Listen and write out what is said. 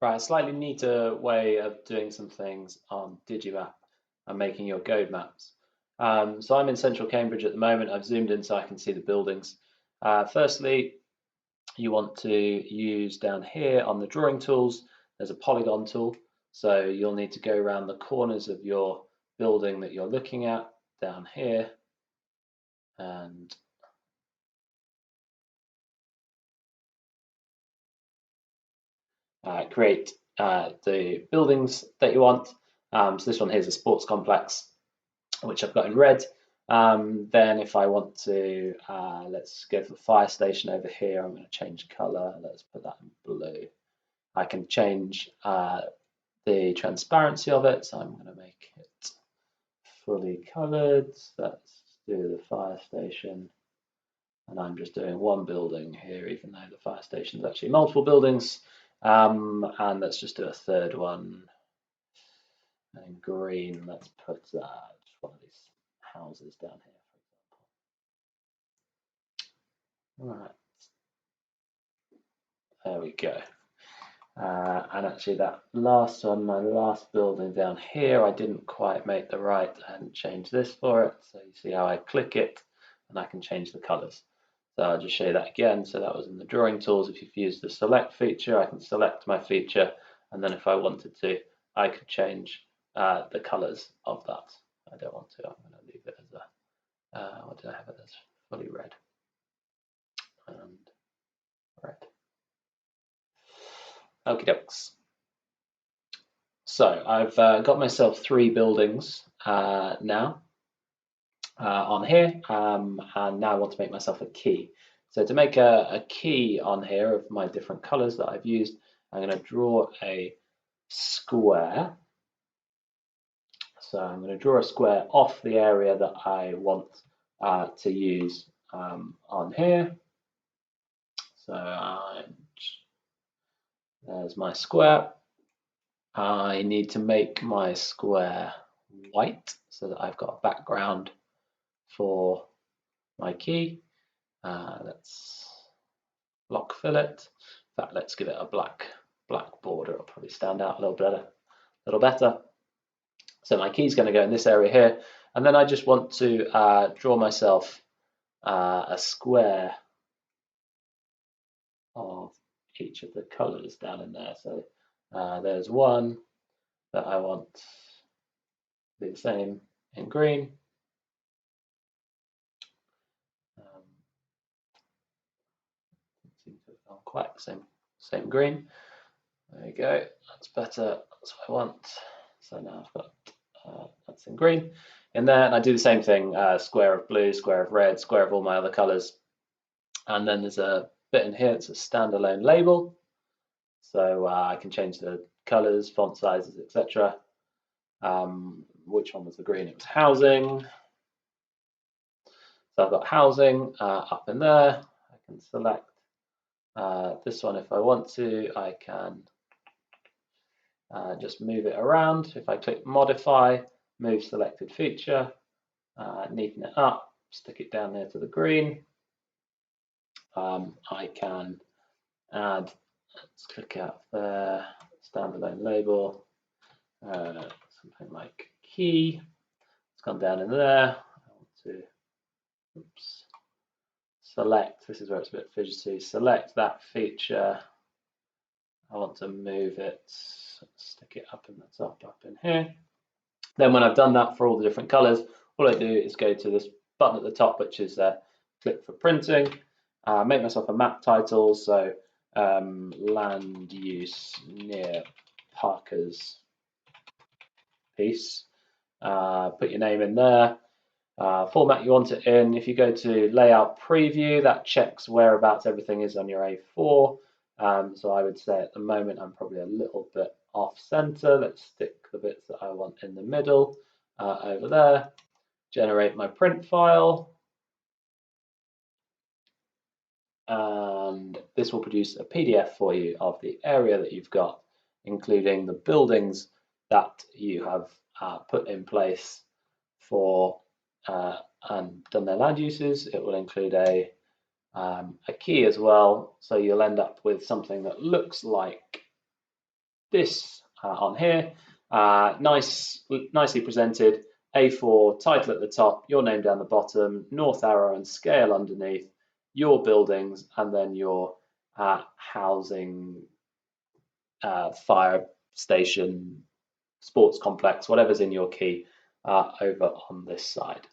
Right, a slightly neater way of doing some things on Digimap and making your Goad maps. So I'm in central Cambridge at the moment. I've zoomed in so I can see the buildings. Firstly, you want to use down here on the drawing tools, there's a polygon tool. So you'll need to go around the corners of your building that you're looking at down here and create the buildings that you want. So this one here is a sports complex, which I've got in red. Then if I want to, let's go for the fire station over here. I'm going to change color. Let's put that in blue. I can change the transparency of it. So I'm going to make it fully colored. Let's do the fire station. And I'm just doing one building here, even though the fire station is actually multiple buildings. And let's just do a third one in green. Let's put just one of these houses down here, for example. Right, there we go. And actually that last one, my last building down here, I didn't quite make the right and change this for it. So you see how I click it and I can change the colors. So I'll just show you that again. So that was in the drawing tools. If you've used the select feature, I can select my feature. And then if I wanted to, I could change the colors of that. I don't want to, I'm going to leave it as a, what did I have it as? Fully red and red. Okie dokes. So I've got myself 3 buildings now on here, and now I want to make myself a key. So to make a key on here of my different colors that I've used, I'm going to draw a square. So I'm going to draw a square off the area that I want to use on here. So there's my square. I need to make my square white so that I've got a background for my key. Let's block fill it. In fact, let's give it a black border. It'll probably stand out a little better. So my key is going to go in this area here, and then I just want to draw myself a square of each of the colors down in there. So there's one that I want to be the same in green. Seems to have gone quite the same green. There you go. That's better. That's what I want. So now I've got that's in green in there, and I do the same thing: square of blue, square of red, square of all my other colors. And then there's a bit in here. It's a standalone label, so I can change the colors, font sizes, etc. Which one was the green? It was housing. So I've got housing up in there. I can select this one if I want to. I can just move it around. If I click modify, move selected feature, neaten it up, stick it down there to the green. I can add, let's click out there, standalone label, something like key. It's gone down in there. I want to, select, this is where it's a bit fidgety, select that feature. I want to move it, stick it up in the top, up in here. Then when I've done that for all the different colors, all I do is go to this button at the top, which is click for printing, make myself a map title, so land use near Parker's piece. Put your name in there, format you want it in. If you go to layout preview, that checks whereabouts everything is on your A4. So I would say at the moment I'm probably a little bit off center. Let's stick the bits that I want in the middle over there. Generate my print file. And this will produce a PDF for you of the area that you've got, including the buildings that you have put in place for and done their land uses. It will include a key as well, so you'll end up with something that looks like this on here. Nicely presented. A4 title at the top, your name down the bottom, north arrow and scale underneath, your buildings, and then your housing, fire station, sports complex, whatever's in your key over on this side.